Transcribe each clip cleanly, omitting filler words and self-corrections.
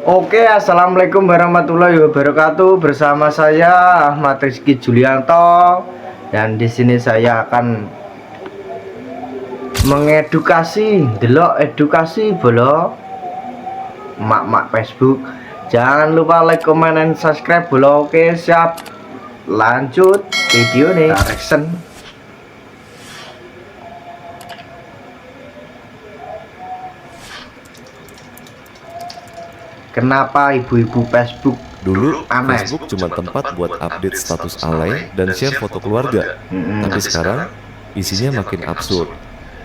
Oke, assalamualaikum warahmatullahi wabarakatuh. Bersama saya Ahmad Rizky Julianto, dan di sini saya akan mengedukasi, delok edukasi bolo mak-mak Facebook. Jangan lupa like, comment, dan subscribe bolo. Oke, siap. Lanjut video nih. Direction. Kenapa ibu-ibu Facebook Dulu aneh? Facebook cuma tempat buat update status alay dan share foto keluarga. Tapi sekarang isinya makin absurd.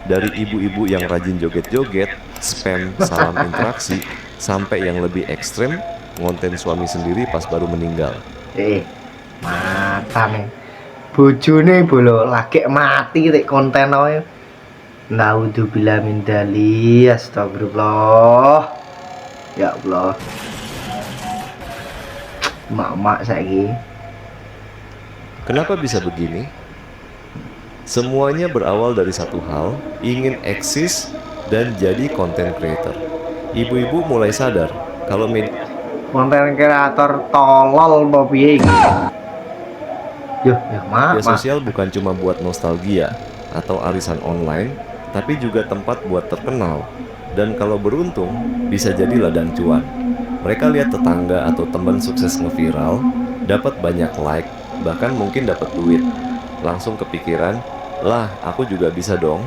Dari ibu-ibu yang rajin joget-joget, spam salam interaksi, sampai yang lebih ekstrem, ngonten suami sendiri pas baru meninggal. Mata nih bojone bolo lagi mati rek konten ae. Naudzubillah min dzalik. Astagfirullah. Ya Allah. Mak-mak saiki. Kenapa bisa begini? Semuanya berawal dari satu hal, ingin eksis dan jadi content creator. Ibu-ibu mulai sadar kalau media Konten kreator tolol apa piye iki? Ya mak. sosial bukan cuma buat nostalgia atau arisan online, tapi juga tempat buat terkenal. Dan kalau beruntung, bisa jadi ladang cuan. Mereka lihat tetangga atau teman sukses ngeviral, dapat banyak like, bahkan mungkin dapat duit. Langsung kepikiran, lah aku juga bisa dong.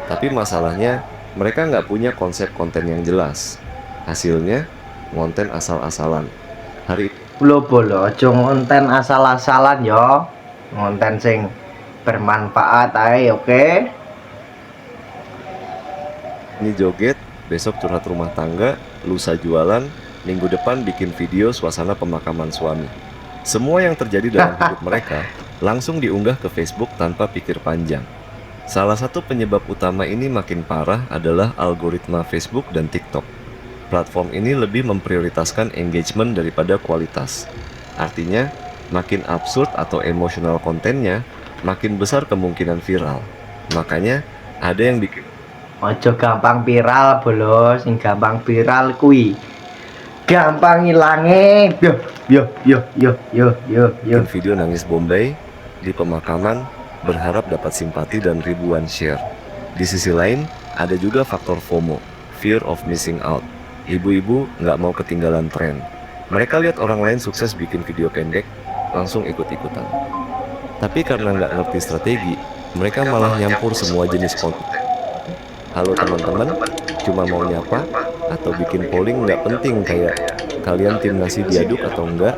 Tapi masalahnya, mereka nggak punya konsep konten yang jelas. Hasilnya, konten asal-asalan. Hari Bolo aja konten asal-asalan yo. Konten sing bermanfaat ae, oke? ini joget, besok curhat rumah tangga, lusa jualan, minggu depan bikin video suasana pemakaman suami. Semua yang terjadi dalam hidup mereka langsung diunggah ke Facebook tanpa pikir panjang. Salah satu penyebab utama ini makin parah adalah algoritma Facebook dan TikTok. Platform ini lebih memprioritaskan engagement daripada kualitas. Artinya, makin absurd atau emosional kontennya, makin besar kemungkinan viral. Makanya, ada yang bikin Ojo gampang viral bolo, sing gampang viral kui gampang ngilange. Yo. video nangis Bombay di pemakaman, berharap dapat simpati dan ribuan share. Di sisi lain, ada juga faktor FOMO, fear of missing out. Ibu-ibu nggak mau ketinggalan tren. Mereka lihat orang lain sukses bikin video pendek, langsung ikut-ikutan. Tapi karena nggak ngerti strategi, mereka malah nyampur semua jenis konten. Halo teman-teman, cuma mau nyapa atau bikin polling nggak penting kayak kalian tim nasi diaduk atau enggak,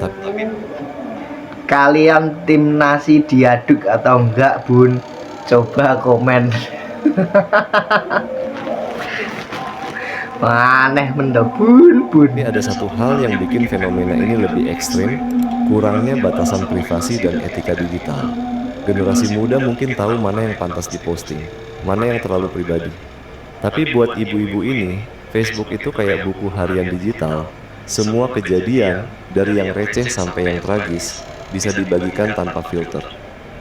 tapi Kalian tim nasi diaduk atau enggak, Bun? Coba komen. Aneh mendok bun. ini ada satu hal yang bikin fenomena ini lebih ekstrim, kurangnya batasan privasi dan etika digital. Generasi muda mungkin tahu mana yang pantas diposting, mana yang terlalu pribadi. Tapi buat ibu-ibu ini, Facebook itu kayak buku harian digital. Semua kejadian, dari yang receh sampai yang tragis, bisa dibagikan tanpa filter.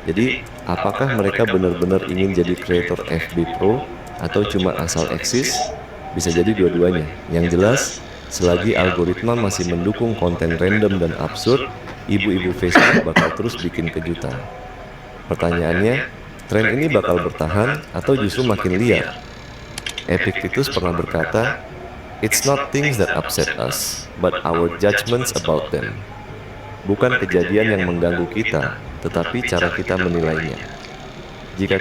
Jadi, apakah mereka benar-benar ingin jadi kreator FB Pro atau cuma asal eksis? Bisa jadi dua-duanya. Yang jelas, selagi algoritma masih mendukung konten random dan absurd, ibu-ibu Facebook bakal terus bikin kejutan. Pertanyaannya, tren ini bakal bertahan atau justru makin liar? Epictetus pernah berkata, "It's not things that upset us, but our judgments about them." Bukan kejadian yang mengganggu kita, tetapi cara kita menilainya. Jika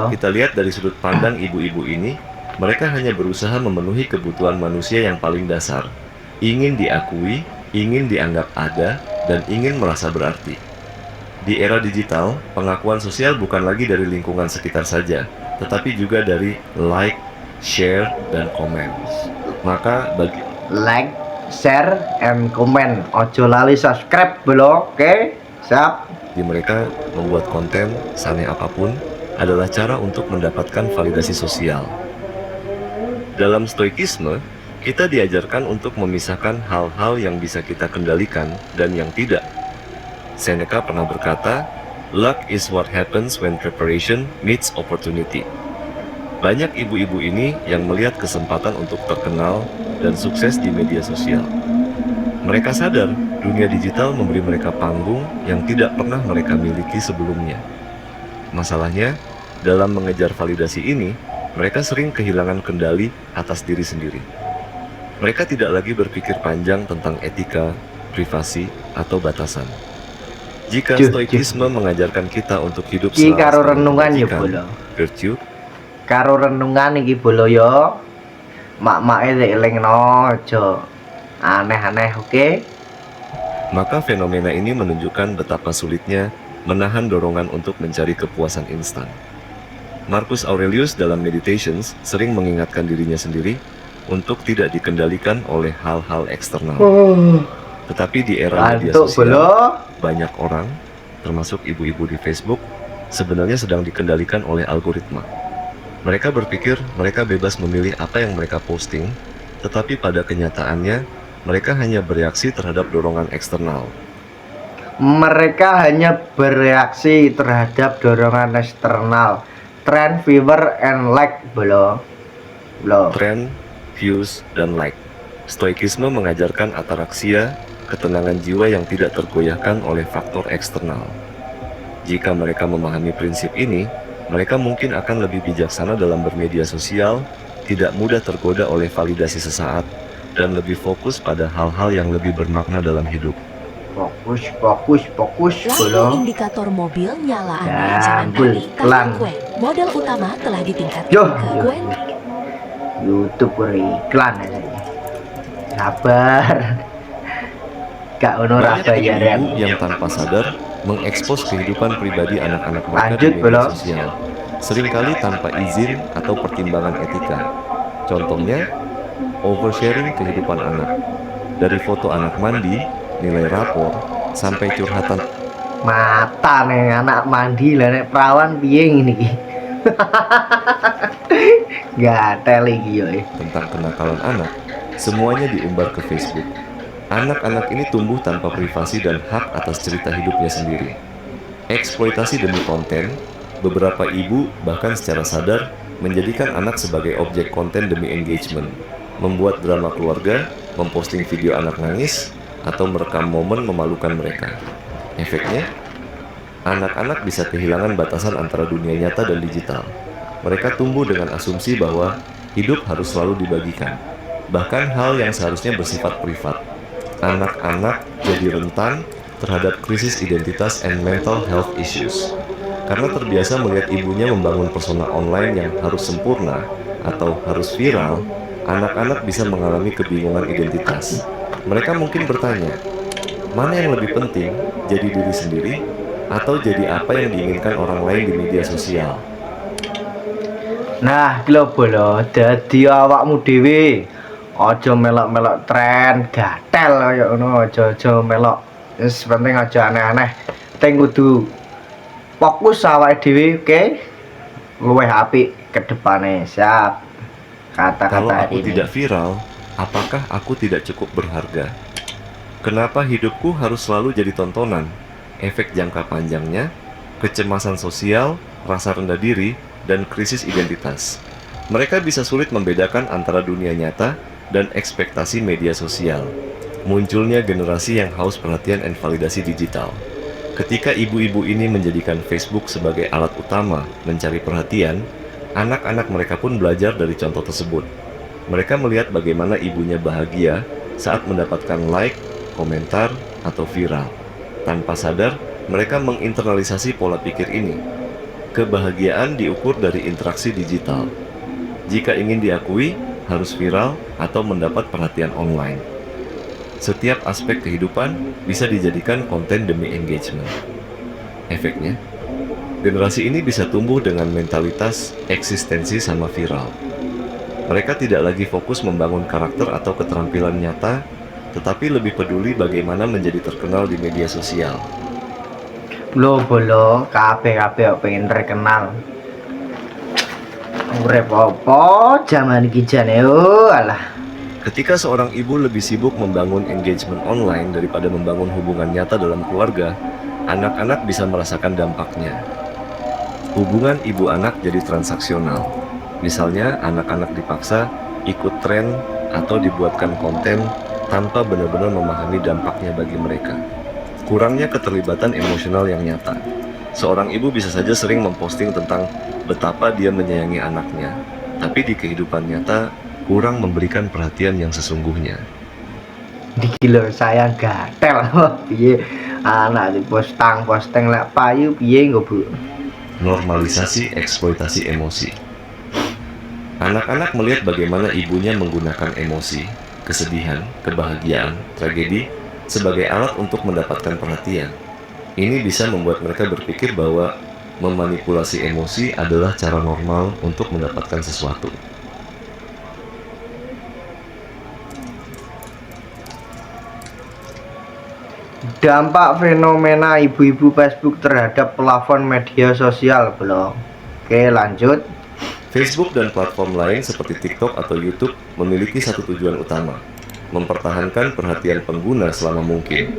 kita lihat dari sudut pandang ibu-ibu ini, mereka hanya berusaha memenuhi kebutuhan manusia yang paling dasar. Ingin diakui, ingin dianggap ada, dan ingin merasa berarti. Di era digital, pengakuan sosial bukan lagi dari lingkungan sekitar saja, tetapi juga dari like, share, dan komen. Maka bagi Like, share, and comment. Ojo lali subscribe belo, oke? Siap. di mereka, membuat konten, saneh apapun, adalah cara untuk mendapatkan validasi sosial. Dalam stoikisme, kita diajarkan untuk memisahkan hal-hal yang bisa kita kendalikan dan yang tidak. Seneca pernah berkata, "Luck is what happens when preparation meets opportunity." Banyak ibu-ibu ini yang melihat kesempatan untuk terkenal dan sukses di media sosial. Mereka sadar dunia digital memberi mereka panggung yang tidak pernah mereka miliki sebelumnya. Masalahnya, dalam mengejar validasi ini, mereka sering kehilangan kendali atas diri sendiri. Mereka tidak lagi berpikir panjang tentang etika, privasi, atau batasan. Jika Juh, stoikisme mengajarkan kita untuk hidup Iki selaras karo dengan renungan ya, kebajikan, Bolo. virtue, Karo renungan iki bolo yo. Mak-make elingno aja aneh-aneh, oke? maka fenomena ini menunjukkan betapa sulitnya menahan dorongan untuk mencari kepuasan instan. Marcus Aurelius dalam Meditations sering mengingatkan dirinya sendiri untuk tidak dikendalikan oleh hal-hal eksternal. Tetapi di era media Ngantuk sosial, bolo. banyak orang, termasuk ibu-ibu di Facebook, sebenarnya sedang dikendalikan oleh algoritma. Mereka berpikir mereka bebas memilih apa yang mereka posting, tetapi pada kenyataannya, mereka hanya bereaksi terhadap dorongan eksternal. Mereka hanya bereaksi terhadap dorongan eksternal. Trend, viewer, and like bolo. Tren, views, dan like. Stoikisme mengajarkan ataraksia, ketenangan jiwa yang tidak tergoyahkan oleh faktor eksternal. Jika mereka memahami prinsip ini, mereka mungkin akan lebih bijaksana dalam bermedia sosial, tidak mudah tergoda oleh validasi sesaat, dan lebih fokus pada hal-hal yang lebih bermakna dalam hidup. Fokus Lampu bolo. indikator mobil nyala Ya, Anda jangan bul, panik pelan. karena Gwen. Model utama telah ditingkatkan Yo, ke yo. Gwen. YouTube beriklan aja. Sabar. Gak ono Banyak bayaran. ibu yang tanpa sadar mengekspos kehidupan pribadi anak-anak mereka Lanjut, di media Bolo. sosial, seringkali tanpa izin atau pertimbangan etika. Contohnya, oversharing kehidupan anak. Dari foto anak mandi, nilai rapor, sampai curhatan Mata nih anak mandi lah nek perawan piye ngene iki. Gatel iki yo. tentang kenakalan anak, semuanya diumbar ke Facebook. Anak-anak ini tumbuh tanpa privasi dan hak atas cerita hidupnya sendiri. Eksploitasi demi konten, beberapa ibu bahkan secara sadar menjadikan anak sebagai objek konten demi engagement, membuat drama keluarga, memposting video anak nangis, atau merekam momen memalukan mereka. Efeknya, anak-anak bisa kehilangan batasan antara dunia nyata dan digital. Mereka tumbuh dengan asumsi bahwa hidup harus selalu dibagikan, bahkan hal yang seharusnya bersifat privat. Anak-anak jadi rentan terhadap krisis identitas and mental health issues. Karena terbiasa melihat ibunya membangun persona online yang harus sempurna atau harus viral, anak-anak bisa mengalami kebingungan identitas. Mereka mungkin bertanya, mana yang lebih penting, jadi diri sendiri, atau jadi apa yang diinginkan orang lain di media sosial? Nah, iki lho bolo, dadi awakmu dhewe. Aja melok-melok tren, gatel kaya ngono, aja melok. Wis penting aja aneh-aneh. Penting kudu fokus awake dhewe, oke? Luwih apik ke depane, siap. Kalau Kata-kata aku ini. tidak viral, apakah aku tidak cukup berharga? Kenapa hidupku harus selalu jadi tontonan? Efek jangka panjangnya, kecemasan sosial, rasa rendah diri, dan krisis identitas. Mereka bisa sulit membedakan antara dunia nyata dan ekspektasi media sosial. Munculnya generasi yang haus perhatian dan validasi digital. Ketika ibu-ibu ini menjadikan Facebook sebagai alat utama mencari perhatian, anak-anak mereka pun belajar dari contoh tersebut. Mereka melihat bagaimana ibunya bahagia saat mendapatkan like, komentar, atau viral. Tanpa sadar, mereka menginternalisasi pola pikir ini. Kebahagiaan diukur dari interaksi digital. Jika ingin diakui, harus viral atau mendapat perhatian online. Setiap aspek kehidupan bisa dijadikan konten demi engagement. Efeknya, generasi ini bisa tumbuh dengan mentalitas eksistensi sama viral. Mereka tidak lagi fokus membangun karakter atau keterampilan nyata, tetapi lebih peduli bagaimana menjadi terkenal di media sosial. Lho bolo, kabeh pengen terkenal. Urip apa jaman iki jane alah. Ketika seorang ibu lebih sibuk membangun engagement online daripada membangun hubungan nyata dalam keluarga, anak-anak bisa merasakan dampaknya. Hubungan ibu anak jadi transaksional. Misalnya, anak-anak dipaksa ikut tren atau dibuatkan konten tanpa benar-benar memahami dampaknya bagi mereka. Kurangnya keterlibatan emosional yang nyata. Seorang ibu bisa saja sering memposting tentang betapa dia menyayangi anaknya, tapi di kehidupan nyata kurang memberikan perhatian yang sesungguhnya. Iki lho saya gatel. Piye anak di posting lek payu piye nggo Bu? Normalisasi eksploitasi emosi. Anak-anak melihat bagaimana ibunya menggunakan emosi, kesedihan, kebahagiaan, tragedi sebagai alat untuk mendapatkan perhatian. Ini bisa membuat mereka berpikir bahwa memanipulasi emosi adalah cara normal untuk mendapatkan sesuatu. Dampak fenomena ibu-ibu Facebook terhadap platform media sosial belum. Oke, lanjut. Facebook dan platform lain seperti TikTok atau YouTube memiliki satu tujuan utama, mempertahankan perhatian pengguna selama mungkin.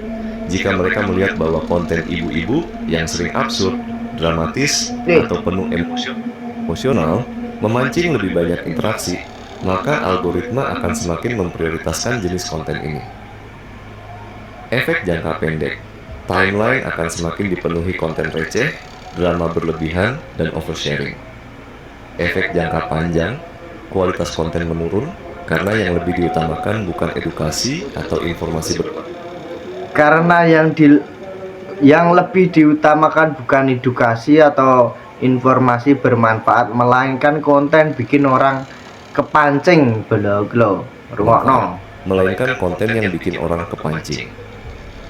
Jika mereka melihat bahwa konten ibu-ibu yang sering absurd, dramatis, atau penuh emosional memancing lebih banyak interaksi, maka algoritma akan semakin memprioritaskan jenis konten ini. Efek jangka pendek, timeline akan semakin dipenuhi konten receh, drama berlebihan, dan oversharing. Efek jangka panjang, kualitas konten menurun karena yang lebih diutamakan bukan edukasi atau informasi Karena yang lebih diutamakan bukan edukasi atau informasi bermanfaat, melainkan konten bikin orang kepancing belum rungokno. melainkan konten yang bikin orang kepancing.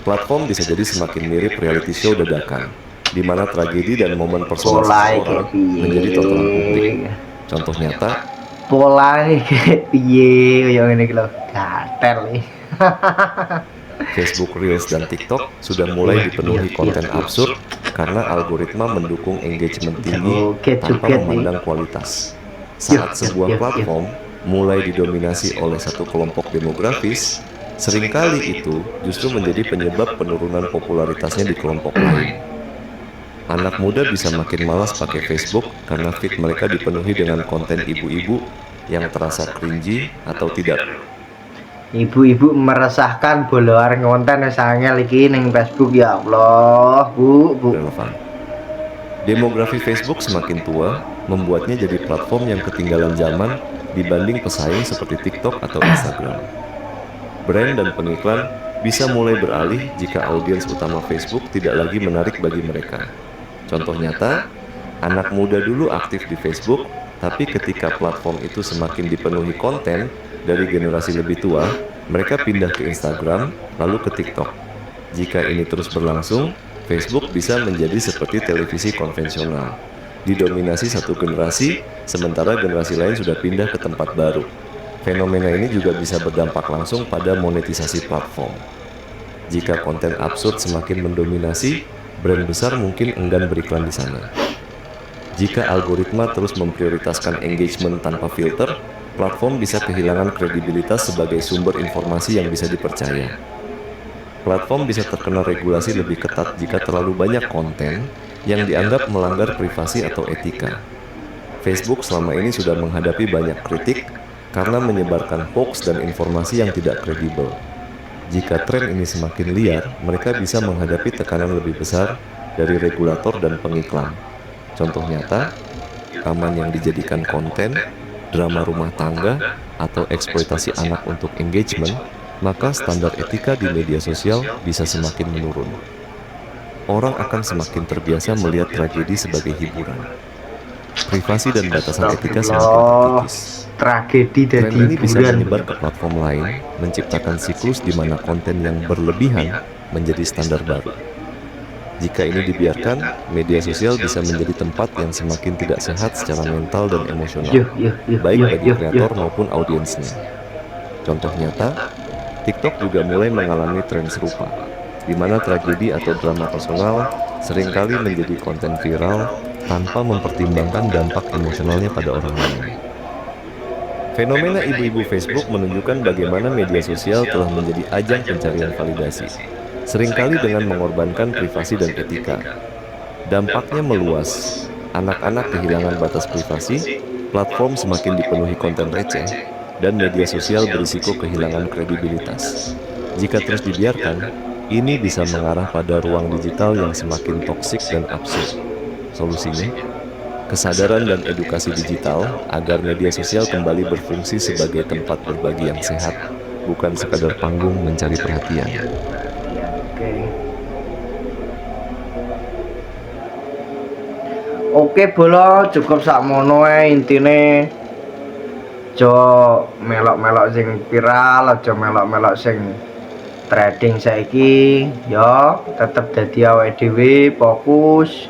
Platform bisa jadi semakin mirip reality show dadakan, di mana tragedi dan momen personal Polai seseorang kayak piye? menjadi tontonan publik. Contoh nyata, Polai kayak piye yang ini lho, gatel nih. Facebook Reels dan TikTok sudah mulai dipenuhi konten absurd karena algoritma mendukung engagement tinggi tanpa memandang kualitas. Saat sebuah platform mulai didominasi oleh satu kelompok demografis, seringkali itu justru menjadi penyebab penurunan popularitasnya di kelompok lain. Anak muda bisa makin malas pakai Facebook karena feed mereka dipenuhi dengan konten ibu-ibu yang terasa cringy atau tidak. Ibu-ibu meresahkan boloar konten sangel iki ning Facebook, ya Allah, Bu. Relevan. Demografi Facebook semakin tua, membuatnya jadi platform yang ketinggalan zaman dibanding pesaing seperti TikTok atau Instagram. Brand dan pengiklan bisa mulai beralih jika audiens utama Facebook tidak lagi menarik bagi mereka. Contoh nyata, anak muda dulu aktif di Facebook, tapi ketika platform itu semakin dipenuhi konten dari generasi lebih tua, mereka pindah ke Instagram, lalu ke TikTok. Jika ini terus berlangsung, Facebook bisa menjadi seperti televisi konvensional, didominasi satu generasi, sementara generasi lain sudah pindah ke tempat baru. Fenomena ini juga bisa berdampak langsung pada monetisasi platform. Jika konten absurd semakin mendominasi, brand besar mungkin enggan beriklan di sana. Jika algoritma terus memprioritaskan engagement tanpa filter, platform bisa kehilangan kredibilitas sebagai sumber informasi yang bisa dipercaya. Platform bisa terkena regulasi lebih ketat jika terlalu banyak konten yang dianggap melanggar privasi atau etika. Facebook selama ini sudah menghadapi banyak kritik karena menyebarkan hoax dan informasi yang tidak kredibel. Jika tren ini semakin liar, mereka bisa menghadapi tekanan lebih besar dari regulator dan pengiklan. Contoh nyata, rekaman yang dijadikan konten, drama rumah tangga, atau eksploitasi anak untuk engagement, maka standar etika di media sosial bisa semakin menurun. Orang akan semakin terbiasa melihat tragedi sebagai hiburan. Privasi dan batasan etika semakin terkikis. Tragedi Tren dari ini bisa hiburan. menyebar ke platform lain, menciptakan siklus di mana konten yang berlebihan menjadi standar baru. Jika ini dibiarkan, media sosial bisa menjadi tempat yang semakin tidak sehat secara mental dan emosional, baik bagi kreator maupun audiensnya. Contoh nyata, TikTok juga mulai mengalami tren serupa, di mana tragedi atau drama personal seringkali menjadi konten viral tanpa mempertimbangkan dampak emosionalnya pada orang lain. Fenomena ibu-ibu Facebook menunjukkan bagaimana media sosial telah menjadi ajang pencarian validasi, seringkali dengan mengorbankan privasi dan etika. Dampaknya meluas, anak-anak kehilangan batas privasi, Platform semakin dipenuhi konten receh, dan media sosial berisiko kehilangan kredibilitas. Jika terus dibiarkan, ini bisa mengarah pada ruang digital yang semakin toksik dan absurd. Solusinya, kesadaran dan edukasi digital agar media sosial kembali berfungsi sebagai tempat berbagi yang sehat, bukan sekadar panggung mencari perhatian. Oke bolo, cukup sakmono ae intine. Aja melok-melok sing viral, aja melok-melok sing trading saiki. Yo, tetep dadi awake dhewe, fokus.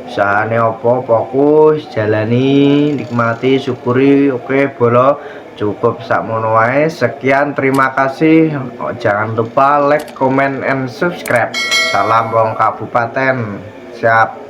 Usahane apa, fokus, jalani, nikmati, syukuri. Oke bolo, cukup sakmono ae. Sekian, terima kasih. Jangan lupa like, comment, and subscribe. Salam wong kabupaten. Siap.